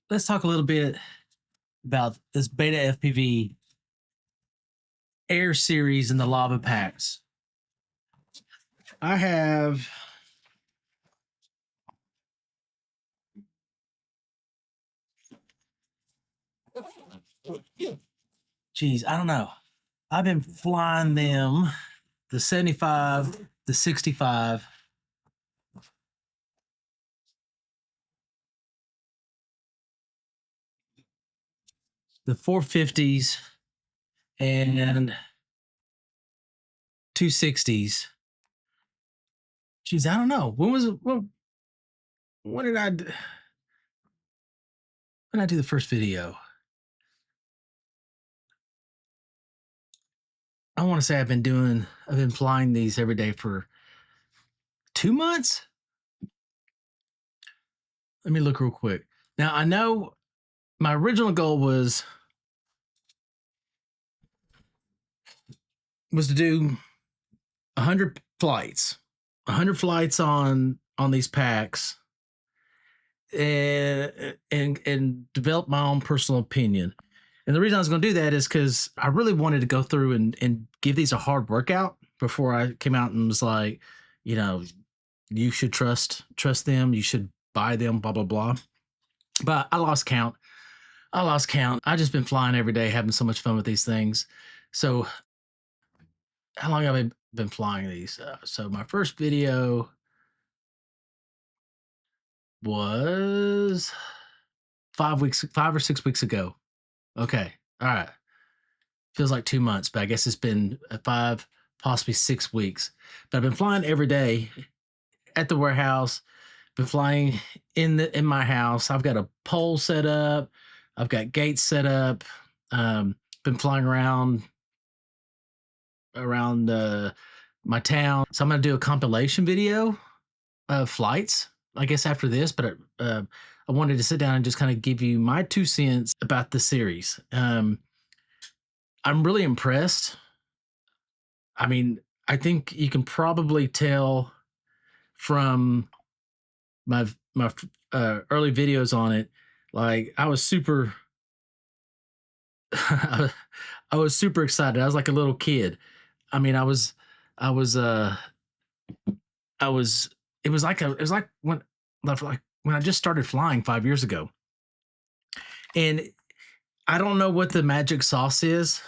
let's talk a little bit about this Betafpv Air series and the lava packs. I have geez, I don't know. I've been flying them, the 75, the 65. The 450s and 260s. Geez, I don't know. When did I do the first video? I want to say I've been flying these every day for 2 months. Let me look real quick. Now I know my original goal was to do 100 flights, 100 flights on these packs, and develop my own personal opinion. And the reason I was going to do that is because I really wanted to go through and give these a hard workout before I came out and was like, you know, you should trust them, you should buy them, blah blah blah. But I lost count. I just been flying every day, having so much fun with these things. So how long have I been flying these? So my first video was 5 or 6 weeks ago. Okay. All right. Feels like 2 months, but I guess it's been 5, possibly 6 weeks. But I've been flying every day at the warehouse, been flying in my house. I've got a pole set up. I've got gates set up. Been flying around my town. So I'm going to do a compilation video of flights, I guess, after this. But I wanted to sit down and just kind of give you my 2 cents about the series. I'm really impressed. I mean, I think you can probably tell from my early videos on it. Like I was super I was super excited. I was like a little kid. I mean, it was like when I just started flying 5 years ago. And I don't know what the magic sauce is.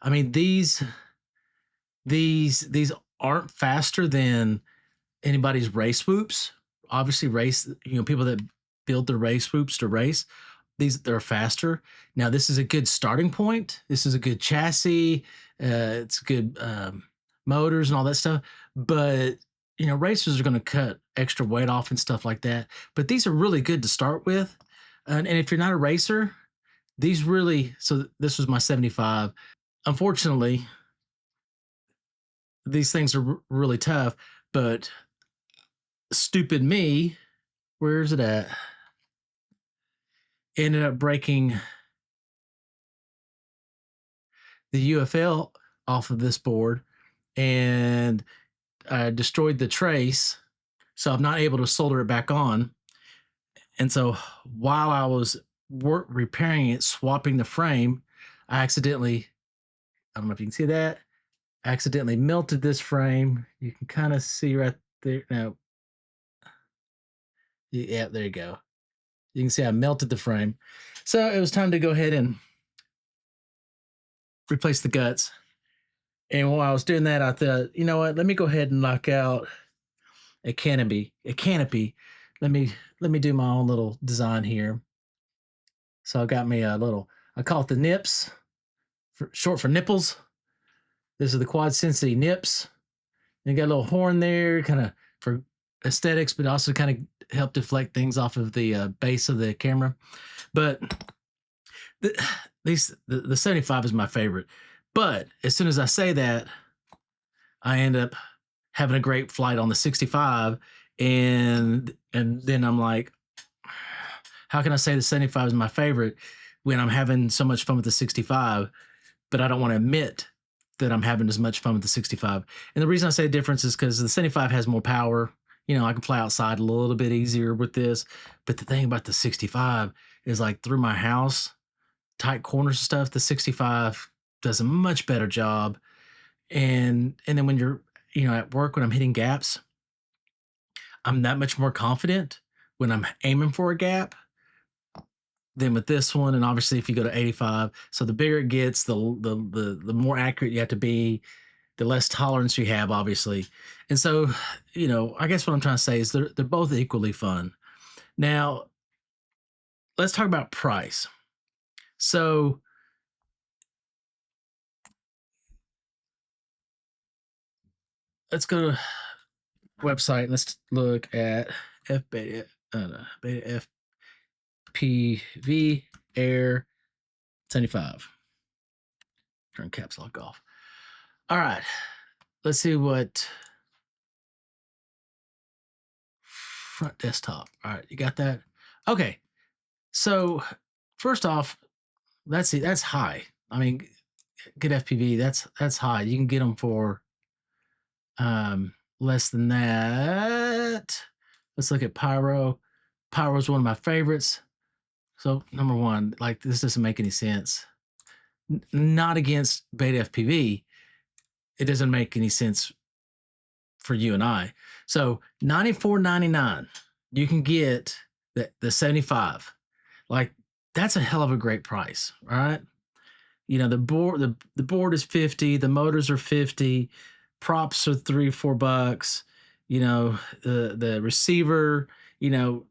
I mean, these aren't faster than anybody's race whoops. Obviously, people that build their race whoops to race, they're faster. Now, this is a good starting point. This is a good chassis. It's good motors and all that stuff. But racers are going to cut extra weight off and stuff like that. But these are really good to start with. And if you're not a racer, these really. So this was my 75. Unfortunately, these things are really tough. But stupid me, where's it at? Ended up breaking the UFL off of this board and destroyed the trace. So I'm not able to solder it back on. And so while I was repairing it, swapping the frame, I don't know if you can see that, I accidentally melted this frame. You can kind of see right there. Now, yeah, there you go. You can see I melted the frame. So it was time to go ahead and replace the guts. And while I was doing that, I thought, you know what? Let me go ahead and knock out a canopy. Let me do my own little design here. So I got me a little, I call it the nips, short for nipples. This is the Quad Sensei nips. And got a little horn there, kind of for aesthetics, but also kind of help deflect things off of the base of the camera. But the 75 is my favorite. But as soon as I say that, I end up having a great flight on the 65, and then I'm like, how can I say the 75 is my favorite when I'm having so much fun with the 65, but I don't want to admit that I'm having as much fun with the 65. And the reason I say the difference is because the 75 has more power. I can fly outside a little bit easier with this. But the thing about the 65 is like through my house, tight corners and stuff. The 65 does a much better job. And then when you're, at work, when I'm hitting gaps, I'm that much more confident when I'm aiming for a gap than with this one. And obviously, if you go to 85, so the bigger it gets, the more accurate you have to be, the less tolerance you have, obviously. And so, I guess what I'm trying to say is they're both equally fun. Now, let's talk about price. So let's go to website. Let's look at Betafpv Air 75. Turn caps lock off. All right. Let's see what front desktop. All right, you got that? Okay. So first off, that's high. I mean, good FPV, that's high. You can get them for less than that. Let's look at Pyro. Pyro is one of my favorites. So number one, like, this doesn't make any sense. Not against Betafpv. It doesn't make any sense for you and I. So $94.99, you can get the 75. Like, that's a hell of a great price. All right. The board is 50, the motors are 50, props are $3-4. The receiver, you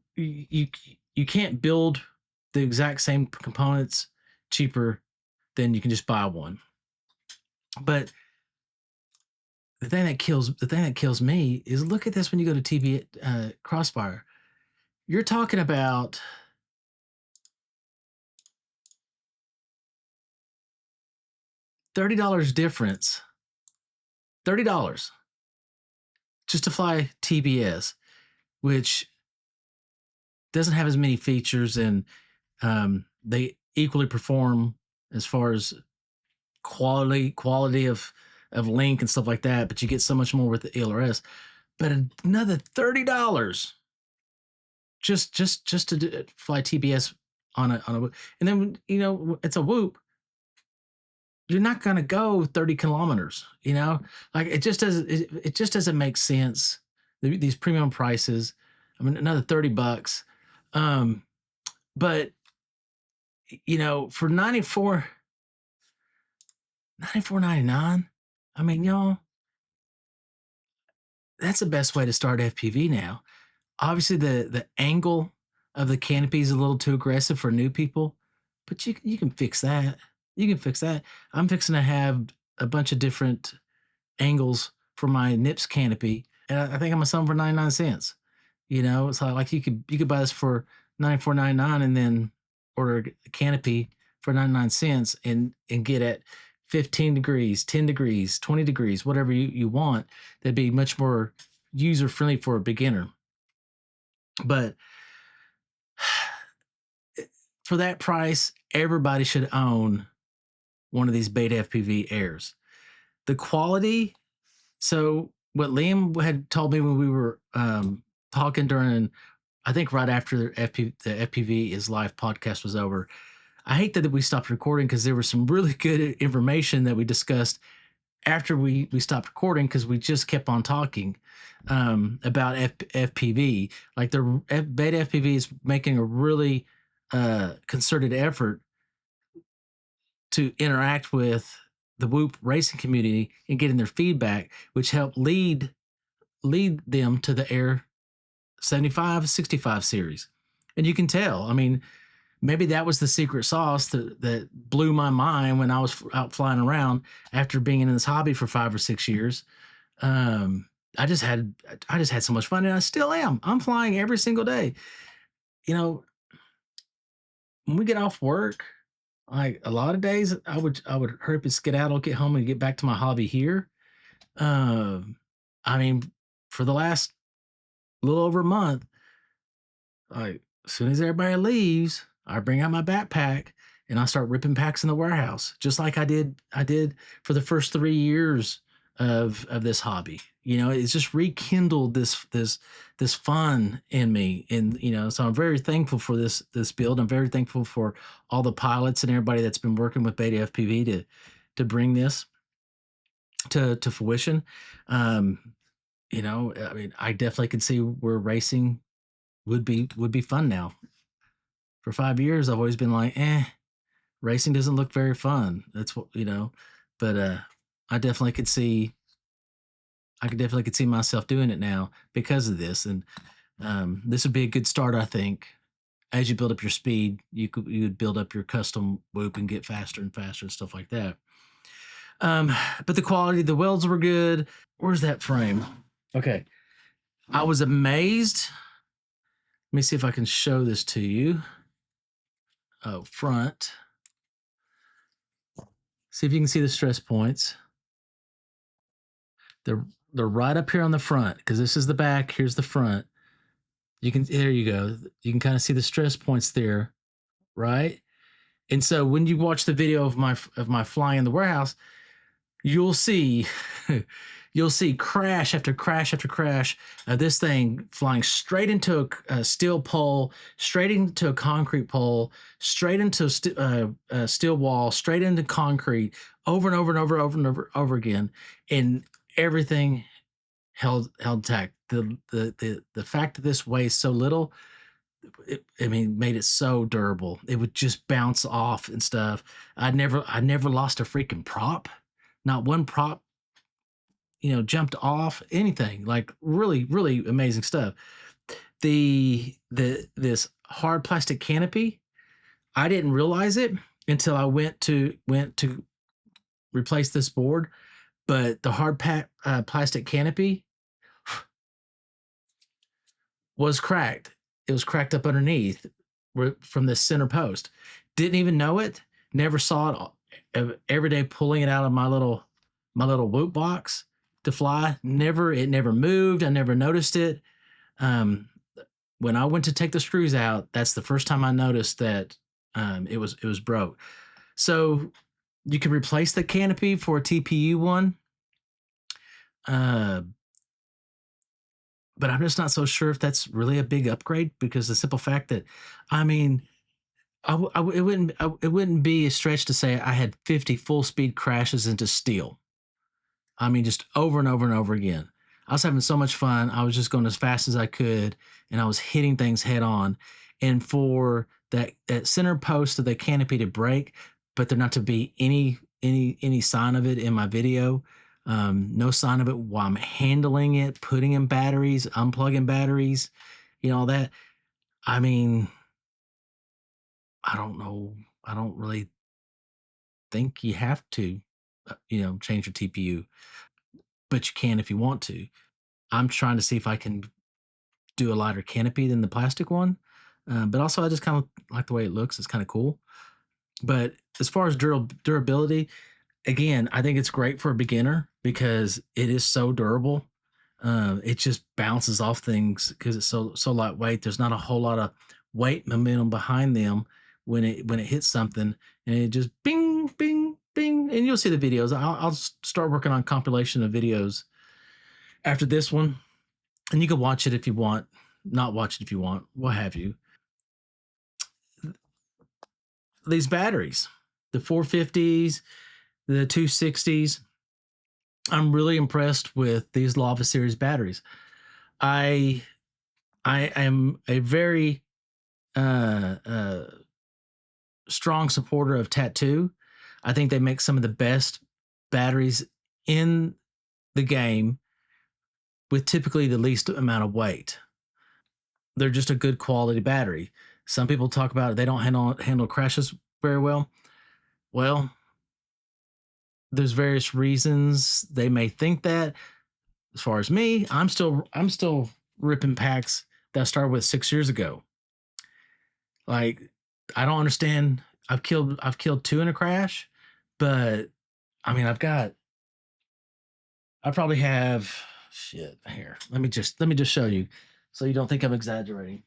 can't build the exact same components cheaper than you can just buy one. But the thing that kills me is, look at this. When you go to TV Crossfire, you're talking about $30 difference. $30 just to fly TBS, which doesn't have as many features, and they equally perform as far as quality of link and stuff like that, but you get so much more with the ELRS. But another $30 just to fly TBS on a Whoop. And then, it's a Whoop. You're not going to go 30 kilometers, like, it just doesn't make sense. These premium prices. I mean, another $30. But for $94.99, I mean, y'all, that's the best way to start FPV now. Obviously, the angle of the canopy is a little too aggressive for new people, but you can fix that. You can fix that. I'm fixing to have a bunch of different angles for my NIPS canopy, and I think I'm gonna sell them for 99 cents. It's like you could buy this for $94.99 and then order a canopy for 99 cents and get at 15 degrees, 10 degrees, 20 degrees, whatever you want. That'd be much more user friendly for a beginner. But for that price, everybody should own one of these Betafpv Airs. The quality. So what Liam had told me when we were talking during, I think right after the FPV is Live podcast was over, I hate that we stopped recording, because there was some really good information that we discussed after we stopped recording, because we just kept on talking about FPV. Like, the Betafpv is making a really concerted effort to interact with the Whoop racing community and getting their feedback, which helped lead them to the Air 75, 65 series. And you can tell, I mean, maybe that was the secret sauce that blew my mind when I was out flying around after being in this hobby for 5 or 6 years. I just had so much fun, and I still am. I'm flying every single day. When we get off work, like, a lot of days, I would hurry up and skedaddle, get home, and get back to my hobby here. I mean, for the last little over a month, like, as soon as everybody leaves, I bring out my backpack and I start ripping packs in the warehouse, just like I did for the first 3 years of this hobby. You know, it's just rekindled this fun in me, and you know, so I'm very thankful for this build. I'm very thankful for all the pilots and everybody that's been working with Betafpv to bring this to fruition. Um, you know, I mean, I definitely can see where racing would be fun now. For 5 years, I've always been like, racing doesn't look very fun. That's what you know, but I definitely could see. I could definitely could see myself doing it now because of this, and this would be a good start, I think. As you build up your speed, you would build up your custom whoop and get faster and faster and stuff like that. Um, but the quality, the welds were good. Where's that frame? Okay, I was amazed. Let me see if I can show this to you. Oh, front. See if you can see the stress points. They're they're right up here on the front because this is the back. Here's the front. You can there you go. You can kind of see the stress points there, right? And so when you watch the video of my flying in the warehouse, you'll see you'll see crash after crash after crash of this thing flying straight into a steel pole, straight into a concrete pole, straight into a steel wall, straight into concrete, over and over and over again, and everything held intact. The fact that this weighs so little, I mean, made it so durable. It would just bounce off and stuff. I never lost a freaking prop. Not one prop, you know, jumped off anything. Like really, really amazing stuff. This hard plastic canopy, I didn't realize it until I went to replace this board. But the plastic canopy was cracked. It was cracked up underneath from the center post. Didn't even know it. Never saw it. Every day pulling it out of my little whoop box to fly. It never moved. I never noticed it. Um, when I went to take the screws out, that's the first time I noticed that it was broke. So you can replace the canopy for a TPU one. Uh, but I'm just not so sure if that's really a big upgrade because the simple fact that, I mean, it wouldn't be a stretch to say I had 50 full speed crashes into steel. I mean, just over and over and over again. I was having so much fun. I was just going as fast as I could, and I was hitting things head on. And for that center post of the canopy to break, but there not to be any sign of it in my video, no sign of it while I'm handling it, putting in batteries, unplugging batteries, you know all that. I mean, I don't know. I don't really think you have to, change your TPU, but you can if you want to. I'm trying to see if I can do a lighter canopy than the plastic one. But also, I just kind of like the way it looks. It's kind of cool. But as far as durability, again, I think it's great for a beginner because it is so durable. It just bounces off things because it's so lightweight. There's not a whole lot of weight momentum behind them when it hits something, and it just bing bing bing. And you'll see the videos. I'll start working on compilation of videos after this one, and you can watch it if you want, not watch it if you want, what have you. These batteries, the 450s, the 260s, I'm really impressed with these Lava Series batteries. I I am a very uh, uh, strong supporter of Tattoo. I think they make some of the best batteries in the game with typically the least amount of weight. They're just a good quality battery. Some people talk about they don't handle crashes very well. Well, there's various reasons they may think that. As far as me, I'm still ripping packs that I started with 6 years ago. Like, I don't understand. I've killed two in a crash, but I mean I probably have shit here. Let me just show you so you don't think I'm exaggerating.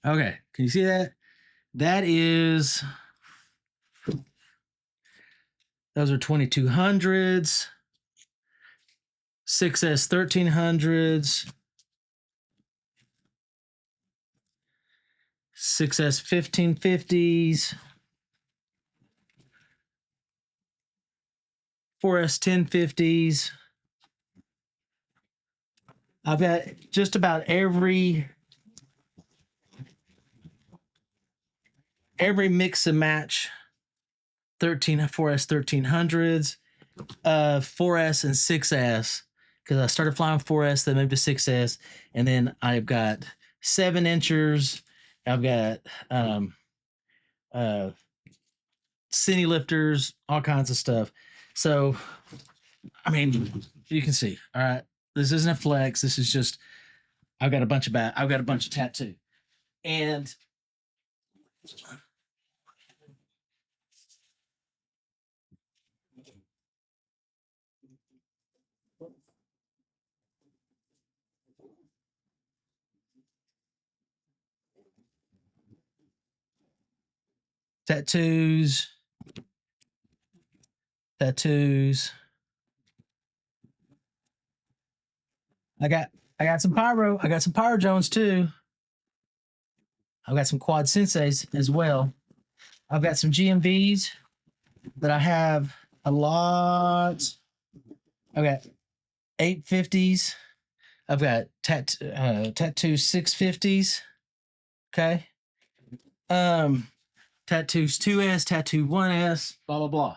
Okay, can you see that? That is, those are 2200s, 6S 1300s, 6S 1550s, 4S 1050s. I've got just about every mix and match 4S 1300s, 4S and 6S, because I started flying 4S, then moved to 6S, and then I've got 7-inchers. I've got cine lifters, all kinds of stuff. So, I mean, you can see. All right, this isn't a flex. This is just I've got a bunch of tattoo, and tattoos. I got some pyro. I got some Pyro Jones too. I've got some Quad Senseis as well. I've got some GMVs that I have a lot. I've got 850s. I've got tattoo 650s. Okay. Tattoos 2S, tattoo 1S, blah blah blah.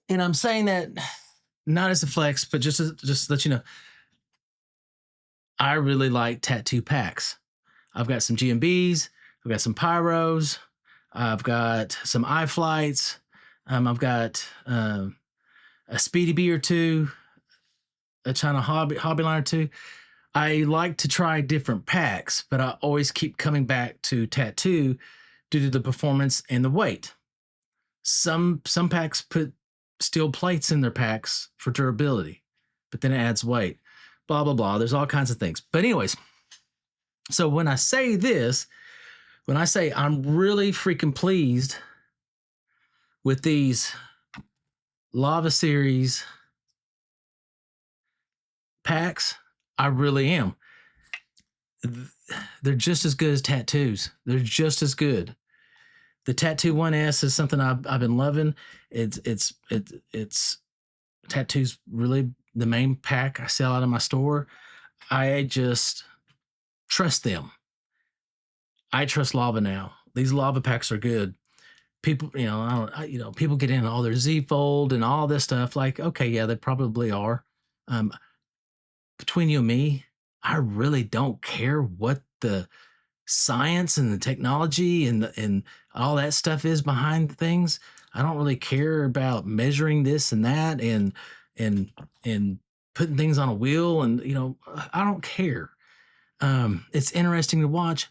And I'm saying that not as a flex, but just to let you know, I really like tattoo packs. I've got some GMBs, I've got some pyros, I've got some iFlights, I've got a Speedy Bee or two, a China hobby line or two. I like to try different packs, but I always keep coming back to tattoo due to the performance and the weight. Some packs put steel plates in their packs for durability, but then it adds weight. Blah blah blah. There's all kinds of things. But anyways, so when I say this, when I say I'm really freaking pleased with these Lava Series packs, I really am. They're just as good as tattoos. They're just as good. The Tattoo 1S is something I've been loving. It's tattoos really the main pack I sell out of my store. I just trust them. I trust Lava now. These Lava packs are good. People, people get in all their Z Fold and all this stuff. Like, okay, yeah, they probably are. Between you and me, I really don't care what the science and the technology and all that stuff is behind things. I don't really care about measuring this and that and putting things on a wheel, and I don't care. It's interesting to watch.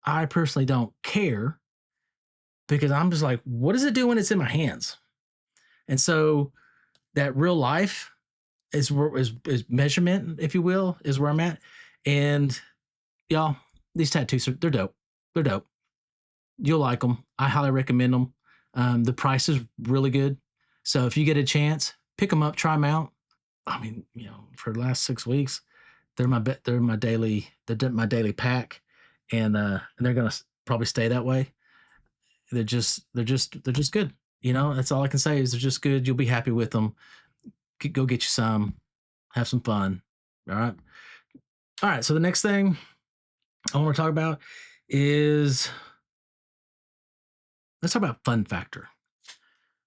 I personally don't care because I'm just like, what does it do when it's in my hands? And so that real life is measurement, if you will, is where I'm at. And y'all, these tattoos they're dope. They're dope. You'll like them. I highly recommend them. The price is really good. So if you get a chance, pick them up, try them out. I mean, for the last 6 weeks, they're my daily pack, and they're gonna probably stay that way. They're just good. That's all I can say is they're just good. You'll be happy with them. Go get you some, have some fun. All right. So the next thing I want to talk about is let's talk about fun factor.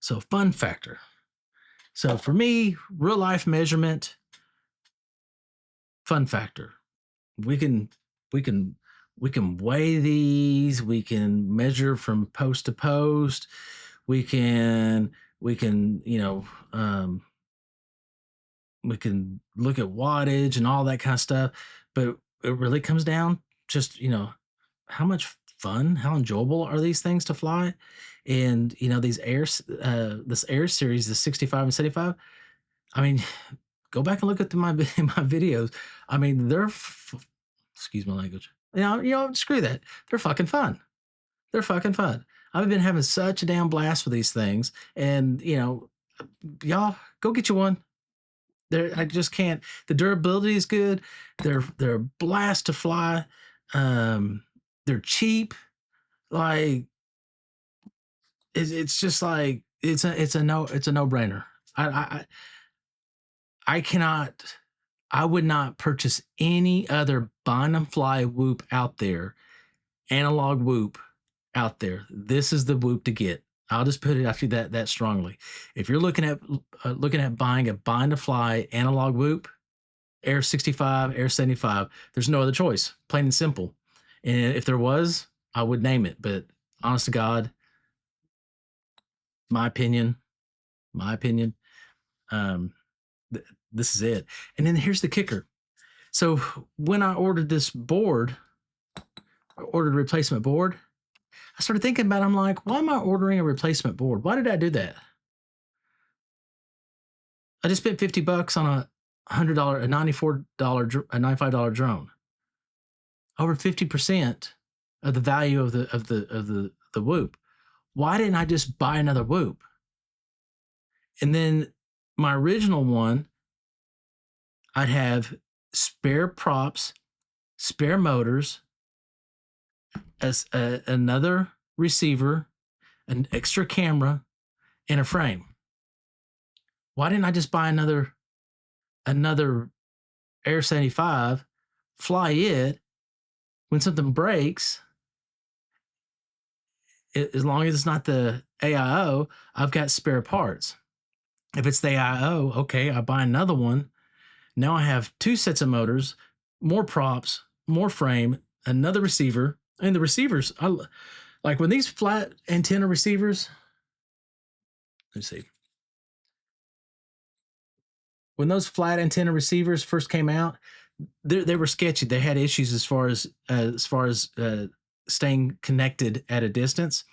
So fun factor. So for me, real life measurement, fun factor. We can weigh these. We can measure from post to post. We can we can look at wattage and all that kind of stuff. But it really comes down just how much fun, how enjoyable are these things to fly, and these this Air series, the 65 and 75. I mean, go back and look at my videos. I mean, Excuse my language. Screw that. They're fucking fun. They're fucking fun. I've been having such a damn blast with these things, and y'all go get you one. I just can't. The durability is good. They're a blast to fly. They're cheap. Like it's just like it's a no brainer. I cannot. I would not purchase any other bind and fly whoop out there, analog whoop out there. This is the whoop to get. I'll just put it actually that strongly. If you're looking at buying a bind and fly analog whoop, Air65, Air75, there's no other choice. Plain and simple. And if there was, I would name it. But honest to God, my opinion, this is it. And then here's the kicker. So when I ordered this board, I ordered a replacement board. I started thinking about it. I'm like, why am I ordering a replacement board? Why did I do that? I just spent $50 on a $100, a $95 drone. Over 50% of the value of the whoop. Why didn't I just buy another whoop? And then my original one, I'd have spare props, spare motors, as another receiver, an extra camera, and a frame. Why didn't I just buy another Air75, fly it when something breaks? As long as it's not the AIO, I've got spare parts. If it's the AIO, okay, I buy another one. Now I have two sets of motors, more props, more frame, another receiver. And the receivers, I like when these flat antenna receivers, let's see. When those flat antenna receivers first came out, they were sketchy. They had issues as far as staying connected at a distance,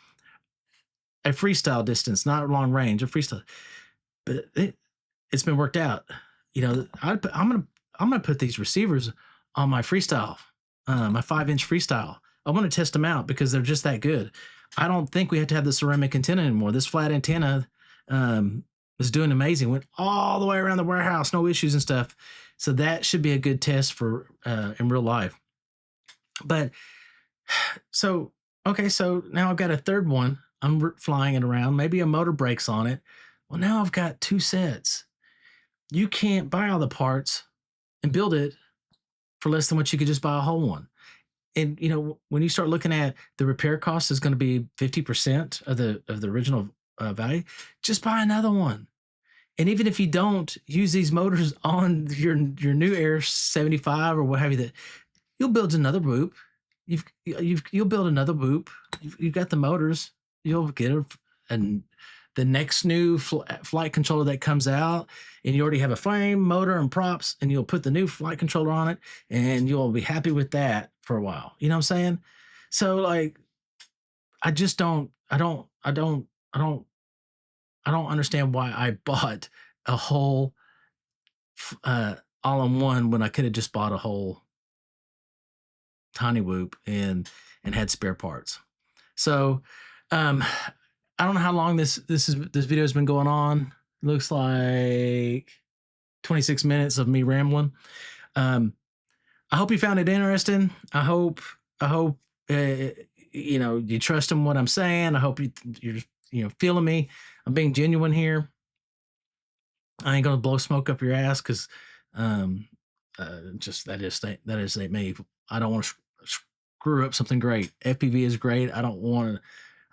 a freestyle distance, not long range, a freestyle. But it's been worked out. I'm gonna put these receivers on my freestyle, my 5-inch freestyle. I want to test them out because they're just that good. I don't think we have to have the ceramic antenna anymore. This flat antenna was doing amazing. Went all the way around the warehouse, no issues and stuff. So that should be a good test for in real life. But so now I've got a third one. I'm flying it around. Maybe a motor breaks on it. Well, now I've got two sets. You can't buy all the parts and build it for less than what you could just buy a whole one. And when you start looking at the repair cost is going to be 50% of the original value, just buy another one. And even if you don't use these motors on your new Air75 or what have you, that you'll build another whoop. You'll build another whoop. You've got the motors. You'll get and the next new flight controller that comes out, and you already have a frame, motor, and props, and you'll put the new flight controller on it, and you'll be happy with that for a while. You know what I'm saying? So like, I don't understand why I bought a whole all-in-one when I could have just bought a whole tiny whoop and had spare parts. So I don't know how long this video has been going on. It looks like 26 minutes of me rambling. I hope you found it interesting. I hope you trust in what I'm saying. I hope you're feeling me. I'm being genuine here. I ain't gonna blow smoke up your ass because just that is me. I don't want to screw up something great. FPV is great. I don't want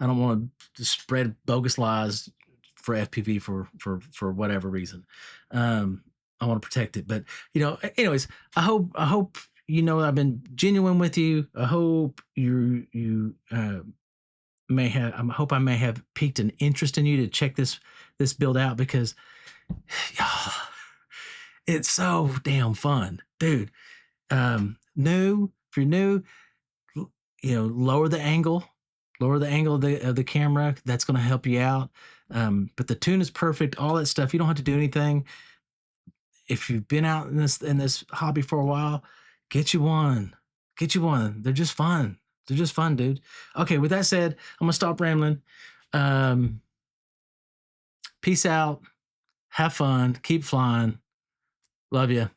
to spread bogus lies for FPV for whatever reason. I want to protect it, but anyways, I hope I've been genuine with you. I hope you may have. I hope I may have piqued an interest in you to check this build out because it's so damn fun, dude. If you're new, lower the angle of the camera. That's going to help you out. But the tune is perfect. All that stuff. You don't have to do anything. If you've been out in this hobby for a while, get you one. Get you one. They're just fun. They're just fun, dude. Okay, with that said, I'm gonna stop rambling. Peace out. Have fun. Keep flying. Love you.